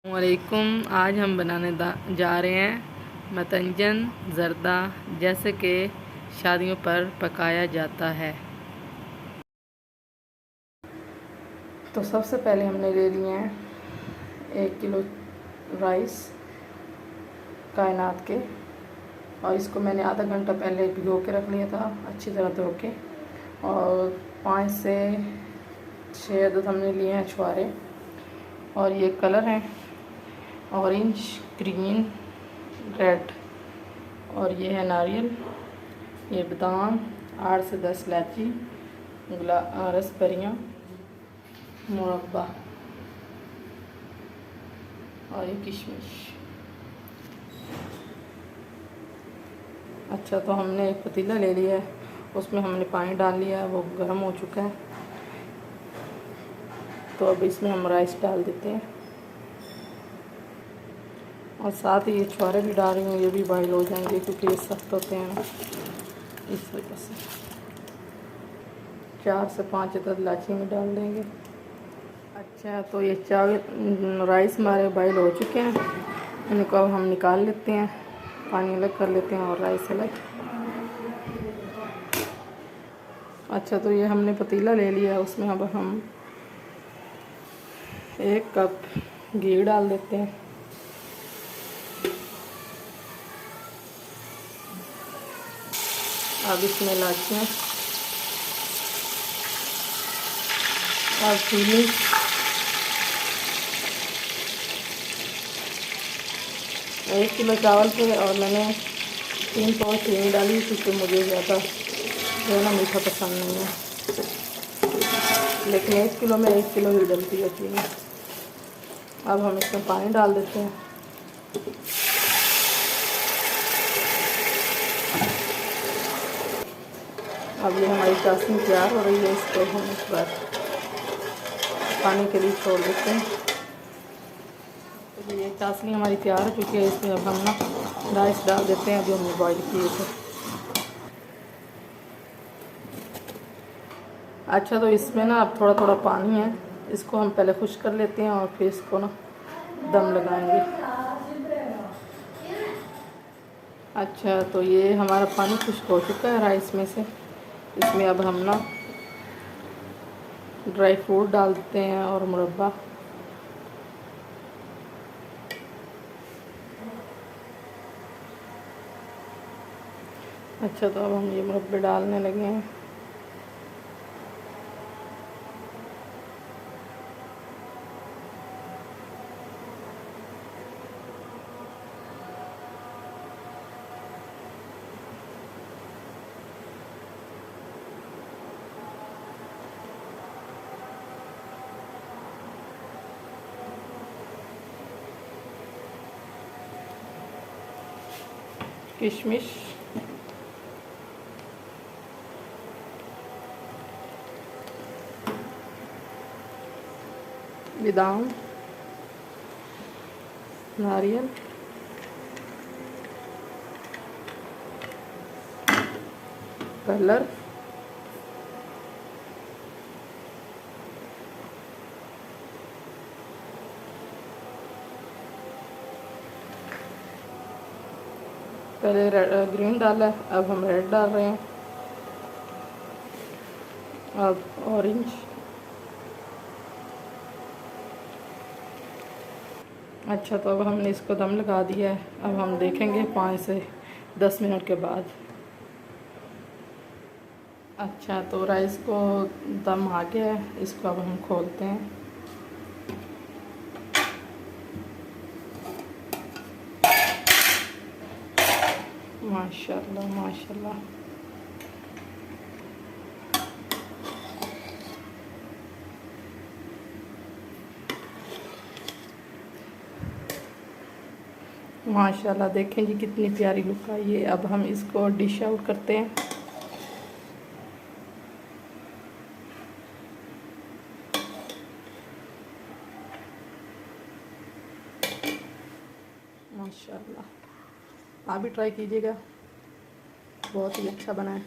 वालेकुम। आज हम बनाने जा रहे हैं मतंजन ज़र्दा, जैसे कि शादियों पर पकाया जाता है। तो सबसे पहले हमने ले लिए हैं 1 किलो राइस कायनात के, और इसको मैंने आधा घंटा पहले भिगो के रख लिया था अच्छी तरह धो के। और 5 से 6 अदद हमने लिए हैं छुहारे, और ये कलर हैं ऑरेंज, ग्रीन, रेड। और ये है नारियल, ये बादाम, 8 से 10 इलायची, रसपरियाँ, मुरब्बा, और ये किशमिश। अच्छा, तो हमने एक पतीला ले लिया है, उसमें हमने पानी डाल लिया है, वो गर्म हो चुका है। तो अब इसमें हम राइस डाल देते हैं, और साथ ही ये छुहारे भी डाल रही हूँ, ये भी बॉयल हो जाएंगे क्योंकि ये सख्त होते हैं ना, इस वजह से। 4 से 5 अदद इलायची में डाल देंगे। अच्छा, तो ये चावल राइस हमारे बॉयल हो चुके हैं, इनको अब हम निकाल लेते हैं, पानी अलग कर लेते हैं और राइस अलग। अच्छा, तो ये हमने पतीला ले लिया, उसमें अब हम 1 कप घी डाल देते हैं। अब इसमें इलायचियाँ और चीनी, एक किलो चावल पे और मैंने 3 पाव चीनी डाली, क्योंकि मुझे ज़्यादा जो है ना मीठा पसंद नहीं है, लेकिन 1 किलो में 1 किलो ही डलती है चीनी। अब हम इसमें पानी डाल देते हैं। अब ये हमारी चाशनी तैयार हो रही है, इसको हम इस बार पानी के लिए छोड़ देते हैं। तो ये चाशनी हमारी तैयार हो चुकी है, इसमें अब हम ना राइस डाल देते हैं जो हमने बॉईल किए थे। अच्छा, तो इसमें ना अब थोड़ा थोड़ा पानी है, इसको हम पहले खुश कर लेते हैं और फिर इसको ना दम लगाएंगे। अच्छा, तो ये हमारा पानी खुश्क हो चुका है राइस में से। इसमें अब हम ना ड्राई फ्रूट डाल देते हैं और मुरब्बा। अच्छा, तो अब हम ये मुरब्बे डालने लगे हैं। किशमिश, बादाम, नारियल, कलर, पहले ग्रीन डाला है, अब हम रेड डाल रहे हैं, अब ऑरेंज। अच्छा, तो अब हमने इसको दम लगा दिया है, अब हम देखेंगे 5 से 10 मिनट के बाद। अच्छा, तो राइस को दम आ गया है, इसको अब हम खोलते हैं। माशाल्लाह माशाल्लाह। माशाल्लाह, देखें जी कितनी प्यारी लुक आई है। अब हम इसको डिश आउट करते हैं। माशाल्लाह, आप भी ट्राई कीजिएगा, बहुत ही अच्छा बना है।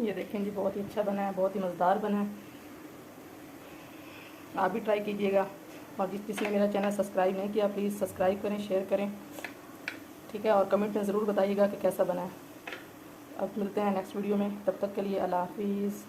ये देखें जी, बहुत ही अच्छा बना है, बहुत ही मज़ेदार बना है। आप भी ट्राई कीजिएगा, और जिसने मेरा चैनल सब्सक्राइब नहीं किया प्लीज़ सब्सक्राइब करें, शेयर करें, ठीक है, और कमेंट में ज़रूर बताइएगा कि कैसा बना है। अब मिलते हैं नेक्स्ट वीडियो में, तब तक के लिए अल्लाह हाफिज़।